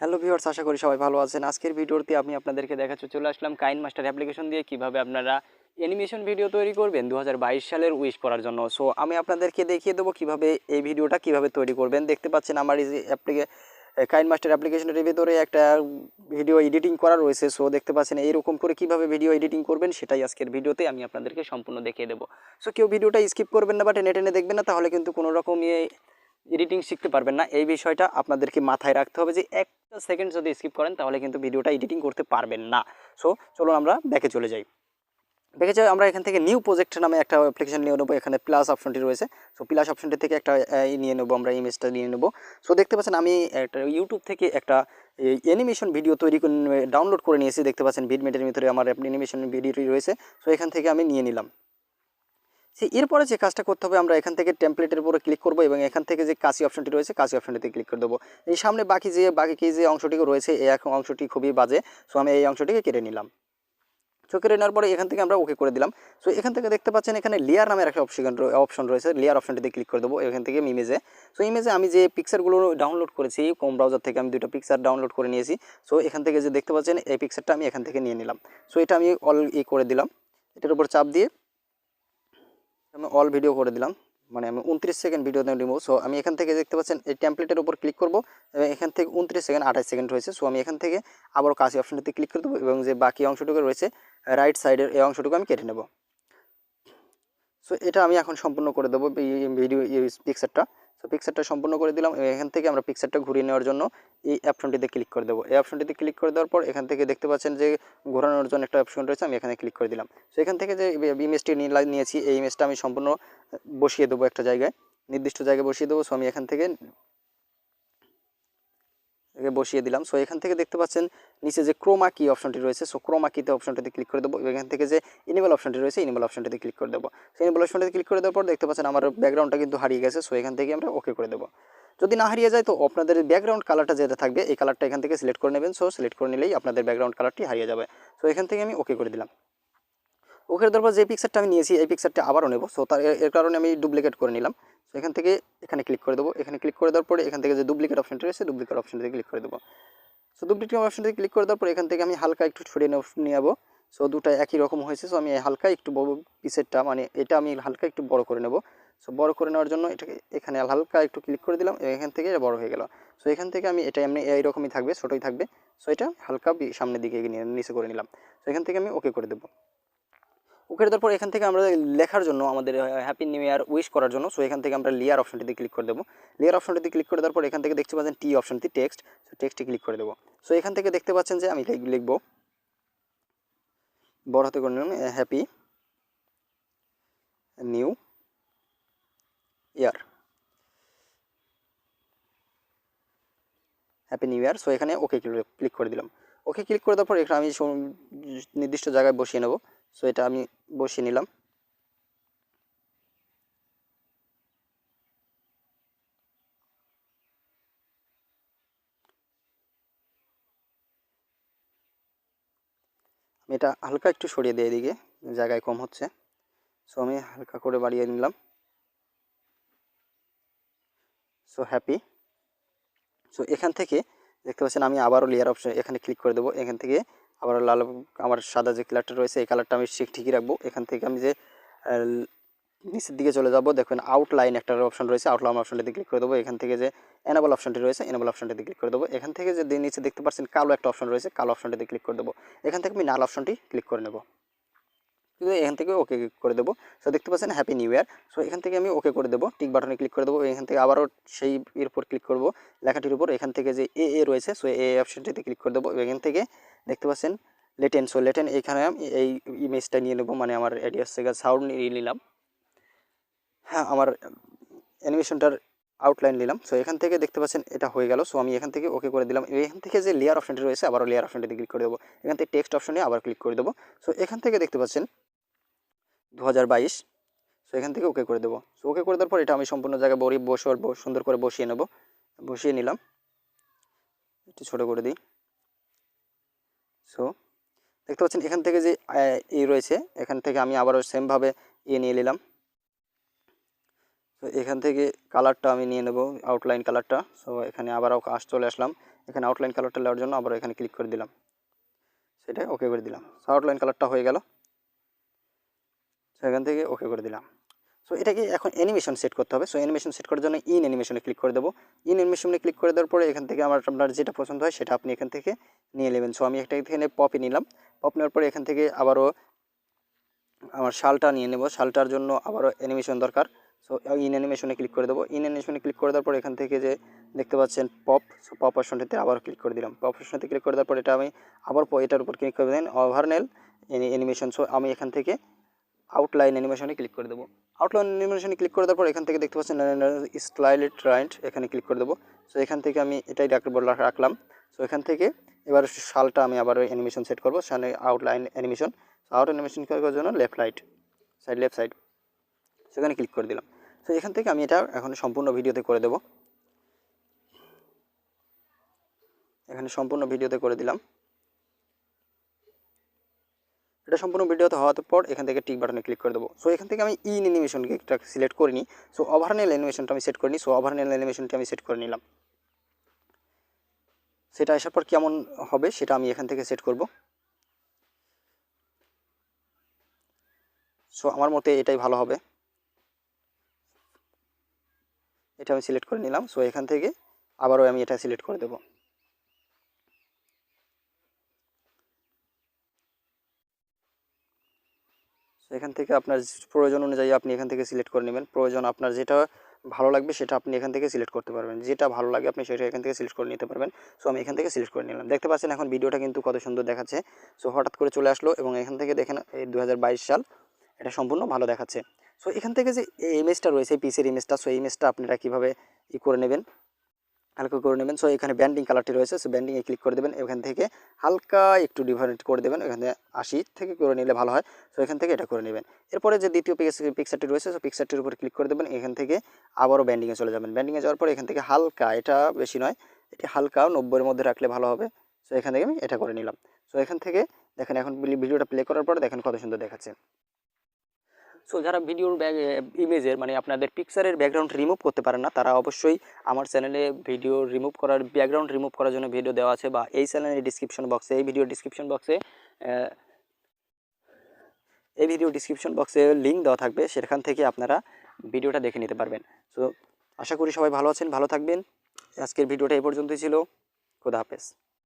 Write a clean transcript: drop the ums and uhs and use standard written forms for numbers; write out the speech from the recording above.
Hello viewers, আশা করি সবাই ভালো আছেন। আজকের ভিডিওতে আমি আপনাদেরকে দেখাচ্ছি, চলে আসলাম কাইনমাস্টার অ্যাপ্লিকেশন দিয়ে কিভাবে আপনারা অ্যানিমেশন ভিডিও তৈরি করবেন 2022 সালের উইশ করার জন্য। সো আমি আপনাদেরকে দেখিয়ে দেবো কিভাবে এই ভিডিওটা কিভাবে তৈরি করবেন। দেখতে পাচ্ছেন আমার এই যে কাইনমাস্টার অ্যাপ্লিকেশনের ভিতরে একটা ভিডিও এডিটিং করা রয়েছে। সো দেখতে পাচ্ছেন এইরকম করে কিভাবে ভিডিও এডিটিং করবেন সেটাই আজকের ভিডিওতে আমি আপনাদেরকে সম্পূর্ণ দেখিয়ে দেবো। সো কেউ ভিডিওটা স্কিপ করবেন না বা টেনে টেনে দেখবেন না, তাহলে কিন্তু কোনো রকমই এডিটিং শিখতে পারবেন না। এই বিষয়টা আপনাদেরকে মাথায় রাখতে হবে যে একটা সেকেন্ড যদি স্কিপ করেন তাহলে কিন্তু ভিডিওটা এডিটিং করতে পারবেন না। সো চলুন আমরা ব্যাকে চলে যাই। ব্যাকে যাই আমরা এখান থেকে নিউ প্রজেক্ট নামে একটা অ্যাপ্লিকেশন নিয়ে নেবো। এখানে প্লাস অপশনটি রয়েছে। সো প্লাস অপশনটি থেকে একটা নিয়ে নেবো, আমরা ইমেজটা নিয়ে নেবো। সো দেখতে পাচ্ছেন আমি একটা ইউটিউব থেকে একটা অ্যানিমেশন ভিডিও তৈরি করে ডাউনলোড করে নিয়েছি। দেখতে পাচ্ছেন ভিডমেটের ভিতরে আমার অ্যানিমেশন ভিডিওটি রয়েছে। সো এখান থেকে আমি নিয়ে নিলাম। এরপরে যে কাজটা করতে হবে, আমরা এখান থেকে টেমপ্লেটের উপরে ক্লিক করব এবং এখান থেকে যে কাশি অপশনটি রয়েছে কাশি অপশনটিতে ক্লিক করে দেবো। এই সামনে বাকি যে অংশটি রয়েছে এই অংশটি খুবই বাজে। সো আমি এই অংশটিকে কেটে নিলাম। সো কেটে নেওয়ার পরে এখান থেকে আমরা ওকে করে দিলাম। সো এখান থেকে দেখতে পাচ্ছেন এখানে লেয়ার নামের একটা অপশন রয়েছে। লেয়ার অপশনটিতে ক্লিক করে দেবো এখান থেকে ইমেজে। সো ইমেজে আমি যে পিকচারগুলো ডাউনলোড করেছি ক্রোম ব্রাউজার থেকে, আমি দুটো পিকচার ডাউনলোড করে নিয়েছি। সো এখান থেকে যে দেখতে পাচ্ছেন এই পিকচারটা আমি এখান থেকে নিয়ে নিলাম। সো এটা আমি অল করে দিলাম। এটার উপর চাপ দিয়ে আমি অল ভিডিও করে দিলাম, মানে আমি 29 সেকেন্ড ভিডিও নেব। সো আমি এখান থেকে দেখতে পাচ্ছেন এই টেমপ্লেটের উপর ক্লিক করব এবং এখান থেকে 29 সেকেন্ড 28 সেকেন্ড হয়েছে। সো আমি এখান থেকে আবারও কাশি অপশনটিতে ক্লিক করে দেবো এবং যে বাকি অংশটুকু রয়েছে রাইট সাইডের এই অংশটুকু আমি কেটে নেব। সো এটা আমি এখন সম্পূর্ণ করে দেবো এই ভিডিও পিকচারটা। সো পিকচারটা সম্পূর্ণ করে দিলাম। এখান থেকে আমরা পিকচারটা ঘুরিয়ে নেওয়ার জন্য এই অপশনটিতে ক্লিক করে দেবো। এই অপশনটিতে ক্লিক করে দেওয়ার পর এখান থেকে দেখতে পাচ্ছেন যে ঘোরানোর জন্য একটা অপশন রয়েছে, আমি এখানে ক্লিক করে দিলাম। সো এখান থেকে যে ইমেজটি নিয়েছি এই ইমেজটা আমি সম্পূর্ণ বসিয়ে দেবো একটা জায়গায়, নির্দিষ্ট জায়গায় বসিয়ে দেবো। সো আমি এখান থেকে বসিয়ে দিলাম। সো এখান থেকে দেখতে পাচ্ছেন নিচে যে ক্রোমা কি অপশনটি রয়েছে, সো ক্রোমা কিতে অপশনটিতে ক্লিক করে দেবো। এখান থেকে যে ইনেবল অপশনটি রয়েছে ইনেবল অপশনটিতে ক্লিক করে দেবো। সেই ইনেবল অপশনটিতে ক্লিক করে দেওয়ার পর দেখতে পাচ্ছেন আমার ব্যাকগ্রাউন্ডটা কিন্তু হারিয়ে গেছে। সো এখান থেকে আমরা ওকে করে দেবো। যদি না হারিয়ে যায় তো আপনাদের ব্যাকগ্রাউন্ড কালারটা যেটা থাকবে এই কালারটা এখান থেকে সিলেক্ট করে নেবেন। সো সিলেক্ট করে নিলেই আপনাদের ব্যাকগ্রাউন্ড কালারটি হারিয়ে যাবে। সো এখান থেকে আমি ওকে করে দিলাম। ওকে দেওয়ার পর যে পিকচারটা আমি নিয়েছি এই পিকচারটা আবারও নেব। সো এর কারণে আমি ডুপ্লিকেট করে নিলাম। সো এখান থেকে এখানে ক্লিক করে দেবো। এখানে ক্লিক করে দেওয়ার পরে এখান থেকে যে ডুপ্লিকেট অপশনটি রয়েছে ডুপ্লিকেট অপশনটিতে ক্লিক করে দেবো। সো ডুপ্লিকেট অপশনটিতে ক্লিক করে দেওয়ার পর এখান থেকে আমি হালকা একটু সরিয়ে নেবো। সো দুটো একই রকম হয়েছে। সো আমি হালকা একটু বড় পিসেরটা, মানে এটা আমি হালকা একটু বড় করে নেব। সো বড় করে নেওয়ার জন্য এটাকে এখানে হালকা একটু ক্লিক করে দিলাম এবং এখান থেকে এটা বড় হয়ে গেল। সো এখান থেকে আমি এটা এমনি এইরকমই থাকবে, ছোটোই থাকবে। সো এটা হালকা সামনের দিকে নিচে করে নিলাম। সো এখান থেকে আমি ওকে করে দেবো। ওকে দেওয়ার পর এখান থেকে আমরা লেখার জন্য আমাদের হ্যাপি নিউ ইয়ার উইশ করার জন্য সো এখান থেকে আমরা লেয়ার অপশনটিতে ক্লিক করে দেবো। লেয়ার অপশনটিতে ক্লিক করে দেওয়ার পর এখান থেকে দেখতে পাচ্ছেন টি অপশনটি টেক্সট, সো টেক্সটে ক্লিক করে দেবো। সো এখান থেকে দেখতে পাচ্ছেন যে আমি লিখবো বড় হাতে করে নিলাম happy new year, happy new year. So এখানে ওকে ক্লিক করে দিলাম। ওকে ক্লিক করে দেওয়ার পর এখানে আমি নির্দিষ্ট জায়গায় বসিয়ে নেব। সো এটা আমি বসিয়ে নিলাম। আমি এটা হালকা একটু সরিয়ে দিয়ে এদিকে জায়গায় কম হচ্ছে। সো আমি হালকা করে বাড়িয়ে নিলাম। So happy. সো এখান থেকে দেখতে পাচ্ছেন আমি আবারও লেয়ার অপশন এখানে ক্লিক করে দেবো। এখান থেকে আবার লাল আমার সাদা যে কালারটা রয়েছে এই কালারটা আমি ঠিকই রাখবো। এখান থেকে আমি যে নিচের দিকে চলে যাব, দেখবেন আউটলাইন একটা অপশন রয়েছে, আউটলাইন অপশনটিতে ক্লিক করে দেবো। এখান থেকে যে এনাবল অপশনটি রয়েছে এনাবল অপশনটিতে ক্লিক করে দেবো। এখান থেকে যে নিচে দেখতে পাচ্ছেন কালো একটা অপশন রয়েছে কালো অপশনটিতে ক্লিক করে দেবো। এখান থেকে আমি লাল অপশনটি ক্লিক করে নেব, কিন্তু এখান থেকে ওকে করে দেবো। সো দেখতে পাচ্ছেন হ্যাপি নিউ ইয়ার। সো এখান থেকে আমি ওকে করে দেবো, টিক বাটনে ক্লিক করে দেবো। এখান থেকে আবারও সেই এর উপর ক্লিক করবো লেখাটির উপর। এখান থেকে যে এ রয়েছে সো এ অপশনটিতে ক্লিক করে দেবো। এখান থেকে দেখতে পাচ্ছেন লেটেন, সো লেটেন এখানে আমি এই ইমেজটা নিয়ে নেবো, মানে আমার এডিয়াস থেকে সাউন্ড নিয়ে নিলাম। হ্যাঁ, আমার অ্যানিমেশনটার আউটলাইন নিলাম। সো এখান থেকে দেখতে পাচ্ছেন এটা হয়ে গেল। সো আমি এখান থেকে ওকে করে দিলাম। এখান থেকে যে লেয়ার অপশনটি রয়েছে আবারও লেয়ার অপশনটিতে ক্লিক করে দেবো। এখান থেকে টেক্সট অপশনে আবার ক্লিক করে দেবো। সো এখান থেকে দেখতে পাচ্ছেন 2022। সো এখান থেকে ওকে করে দেবো। সো ওকে করে দেওয়ার পর এটা আমি সম্পূর্ণ জায়গায় সুন্দর করে বসিয়ে নেব। বসিয়ে নিলাম, একটু ছোটো করে দিই। সো দেখতে পাচ্ছেন এখান থেকে যে রয়েছে এখান থেকে আমি আবারও সেমভাবে নিয়ে নিলাম। তো এখান থেকে কালারটা আমি নিয়ে নেব, আউটলাইন কালারটা। সো এখানে আবারও চলে আসলাম, এখানে আউটলাইন কালারটা নেওয়ার জন্য আবার এখানে ক্লিক করে দিলাম, সেটা ওকে করে দিলাম। সো আউটলাইন কালারটা হয়ে গেল, সেখান থেকে ওকে করে দিলাম। সো এটাকে এখন অ্যানিমেশন সেট করতে হবে। সো অ্যানিমেশন সেট করার জন্য ইন অ্যানিমেশনে ক্লিক করে দেবো। ইন অ্যানিমেশনে ক্লিক করে দেওয়ার পরে এখান থেকে আপনার যেটা পছন্দ হয় সেটা আপনি এখান থেকে নিয়ে নেবেন। সো আমি একটা এখানে পপে নিলাম, পপ নেওয়ার পরে এখান থেকে আবারও আমার শালটা নিয়ে নেব, শালটার জন্য আবারও অ্যানিমেশন দরকার। সো ইন অ্যানিমেশনে ক্লিক করে দেবো। ইন অ্যানিমেশনে ক্লিক করে দেওয়ার পর এখান থেকে যে দেখতে পাচ্ছেন পপ, সো পপ অপশনটিতে আবার ক্লিক করে দিলাম। পপ অপশনটিতে ক্লিক করে দেওয়ার পর এটা আমি আবার এটার উপর ক্লিক করে দেন ওভারনেল অ্যানিমেশন। সো আমি এখান থেকে আউটলাইন অ্যানিমেশনে ক্লিক করে দেবো। আউটলাইন অ্যানিমেশনে ক্লিক করে দেওয়ার পর এখান থেকে দেখতে পাচ্ছেন স্টাইলে ট্রাইন্ট, এখানে ক্লিক করে দেবো। সো এখান থেকে আমি এটাই রাখলাম। সো এখান থেকে এবার শালটা আমি আবার অ্যানিমেশন সেট করবো, সামনে আউটলাইন অ্যানিমেশন। আউট অ্যানিমেশন করার জন্য লেফট সাইড সেখানে ক্লিক করে দিলাম। সো এখান থেকে আমি এটা এখন সম্পূর্ণ ভিডিওতে করে দেবো, এখানে সম্পূর্ণ ভিডিওতে করে দিলাম। এটা সম্পূর্ণ ভিডিওতে হওয়ার পর এখান থেকে টিক বাটনে ক্লিক করে দেবো। সো এখান থেকে আমি ইন অ্যানিমেশনকে একটা সিলেক্ট করিনি, সো ওভারনেল অ্যানিমেশনটা আমি সেট করিনি। সো ওভারনেল অ্যানিমেশনটা আমি সেট করে নিলাম। সেটা আসার পর কেমন হবে সেটা আমি এখান থেকে সেট করব। সো আমার মতে এটাই ভালো হবে, এটা আমি সিলেক্ট করে নিলাম। সো এখান থেকে আবারও আমি এটা সিলেক্ট করে দেবো। সো এখান থেকে আপনার প্রয়োজন অনুযায়ী আপনি এখান থেকে সিলেক্ট করে নেবেন। প্রয়োজন আপনার যেটা ভালো লাগবে সেটা আপনি এখান থেকে সিলেক্ট করতে পারবেন, যেটা ভালো লাগে আপনি সেটা এখান থেকে সিলেক্ট করে নিতে পারবেন। সো আমি এখান থেকে সিলেক্ট করে নিলাম। দেখতে পাচ্ছেন এখন ভিডিওটা কিন্তু কত সুন্দর দেখাচ্ছে। সো হঠাৎ করে চলে আসলো এবং এখান থেকে দেখেন এই 2022 সাল, এটা সম্পূর্ণ ভালো দেখাচ্ছে। সো এখান থেকে যে ইমেজটা রয়েছে পিসের ইমেজটা, সো এই ইমেজটা আপনারা কীভাবে করে নেবেন, হালকা করে নেবেন। সো এখানে ব্যান্ডিং কালারটি রয়েছে, সো ব্যান্ডিংয়ে ক্লিক করে দেবেন। এখান থেকে হালকা একটু ডিফারেন্ট করে দেবেন, এখানে 80 থেকে করে নিলে ভালো হয়। সো এখান থেকে এটা করে নেবেন। এরপরে যে দ্বিতীয় পিকচারটি রয়েছে, সো পিকচারটির উপর ক্লিক করে দেবেন। এখান থেকে আবারও ব্যান্ডিংয়ে চলে যাবেন। ব্যান্ডিংয়ে যাওয়ার পর এখান থেকে হালকা, এটা বেশি নয়, এটি হালকা 90-এর মধ্যে রাখলে ভালো হবে। সো এখান থেকে আমি এটা করে নিলাম। সো এখান থেকে দেখেন এখন ভিডিওটা প্লে করার পর দেখেন কত সুন্দর দেখাচ্ছে। সো যারা ভিডিওর ইমেজের মানে আপনাদের পিকচারের ব্যাকগ্রাউন্ড রিমুভ করতে পারেন না, তারা অবশ্যই আমার চ্যানেলে ভিডিও রিমুভ করার, ব্যাকগ্রাউন্ড রিমুভ করার জন্য ভিডিও দেওয়া আছে, বা এই চ্যানেলের ডিসক্রিপশন বক্সে, এই ভিডিও ডিসক্রিপশন বক্সে লিঙ্ক দেওয়া থাকবে, সেখান থেকে আপনারা ভিডিওটা দেখে নিতে পারবেন। সো আশা করি সবাই ভালো আছেন, ভালো থাকবেন। আজকের ভিডিওটা এই পর্যন্তই ছিল। খোদা হাফেজ।